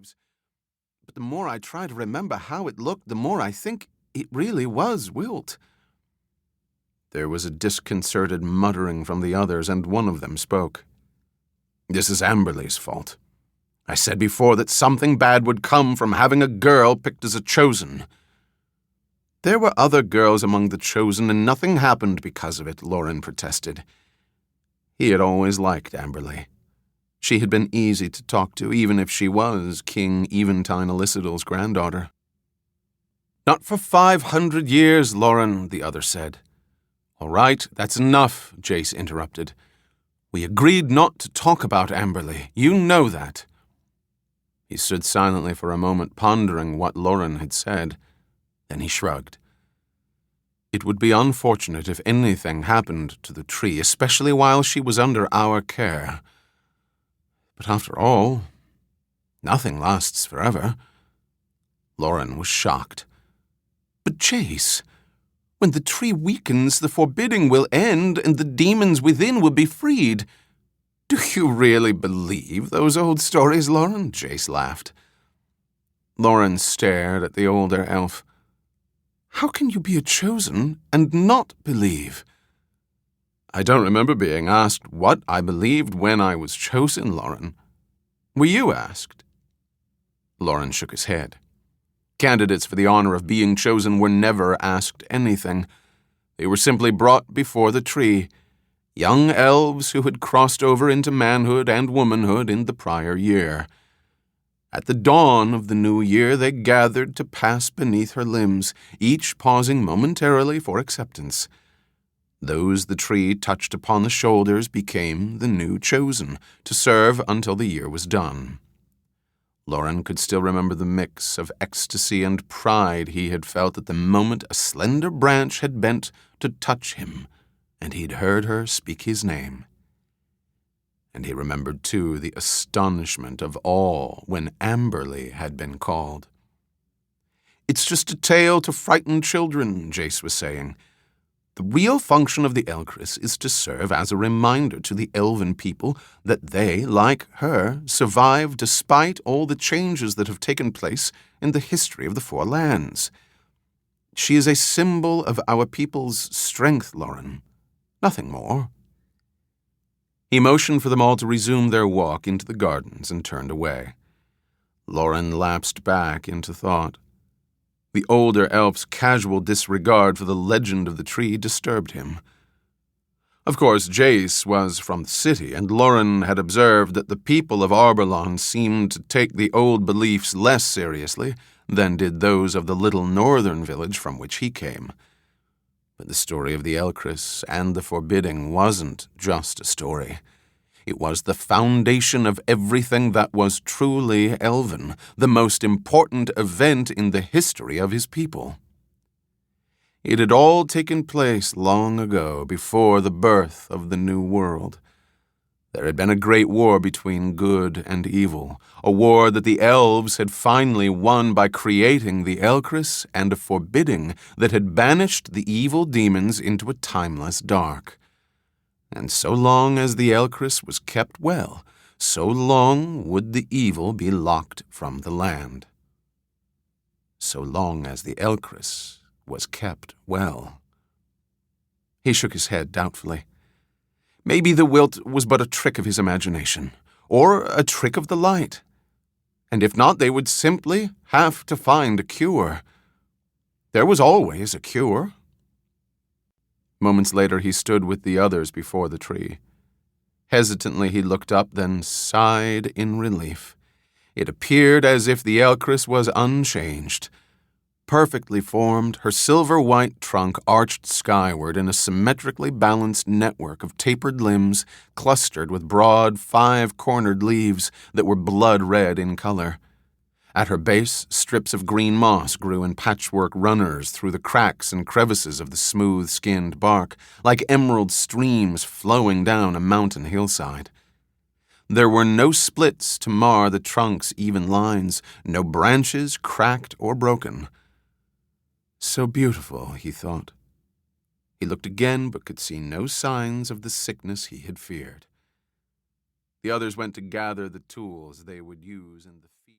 leaves. But the more I try to remember how it looked, the more I think it really was wilt." There was a disconcerted muttering from the others, and one of them spoke. "This is Amberle's fault. I said before that something bad would come from having a girl picked as a chosen." "There were other girls among the chosen, and nothing happened because of it," Lauren protested. He had always liked Amberle. She had been easy to talk to, even if she was King Eventine Elicidel's granddaughter. "Not for 500 years, Lauren," the other said. "All right, that's enough," Jace interrupted. "We agreed not to talk about Amberle. You know that." He stood silently for a moment, pondering what Lauren had said. Then he shrugged. It would be unfortunate if anything happened to the tree, especially while she was under our care. But after all, nothing lasts forever. Lauren was shocked. "But Jace, when the tree weakens, the forbidding will end and the demons within will be freed. Do you really believe those old stories, Lauren?" Jace laughed. Lauren stared at the older elf. "How can you be a chosen and not believe?" "I don't remember being asked what I believed when I was chosen, Lauren. Were you asked?" Lauren shook his head. Candidates for the honor of being chosen were never asked anything. They were simply brought before the tree, young elves who had crossed over into manhood and womanhood in the prior year. At the dawn of the new year, they gathered to pass beneath her limbs, each pausing momentarily for acceptance. Those the tree touched upon the shoulders became the new chosen, to serve until the year was done. Lauren could still remember the mix of ecstasy and pride he had felt at the moment a slender branch had bent to touch him, and he'd heard her speak his name. And he remembered, too, the astonishment of all when Amberle had been called. "It's just a tale to frighten children," Jace was saying. "The real function of the Elcris is to serve as a reminder to the elven people that they, like her, survive despite all the changes that have taken place in the history of the Four Lands. She is a symbol of our people's strength, Lauren. Nothing more." He motioned for them all to resume their walk into the gardens and turned away. Lauren lapsed back into thought. The older elf's casual disregard for the legend of the tree disturbed him. Of course, Jace was from the city, and Lauren had observed that the people of Arborlon seemed to take the old beliefs less seriously than did those of the little northern village from which he came. But the story of the Elcris and the forbidding wasn't just a story. It was the foundation of everything that was truly elven, the most important event in the history of his people. It had all taken place long ago, before the birth of the New World. There had been a great war between good and evil, a war that the elves had finally won by creating the Elcris and a forbidding that had banished the evil demons into a timeless dark. And so long as the Elcris was kept well, so long would the evil be locked from the land. So long as the Elcris was kept well. He shook his head doubtfully. Maybe the wilt was but a trick of his imagination, or a trick of the light. And if not, they would simply have to find a cure. There was always a cure. Moments later, he stood with the others before the tree. Hesitantly, he looked up, then sighed in relief. It appeared as if the Elcris was unchanged. Perfectly formed, her silver-white trunk arched skyward in a symmetrically balanced network of tapered limbs clustered with broad, five-cornered leaves that were blood-red in color. At her base, strips of green moss grew in patchwork runners through the cracks and crevices of the smooth-skinned bark, like emerald streams flowing down a mountain hillside. There were no splits to mar the trunk's even lines, no branches cracked or broken. So beautiful, he thought. He looked again, but could see no signs of the sickness he had feared. The others went to gather the tools they would use in the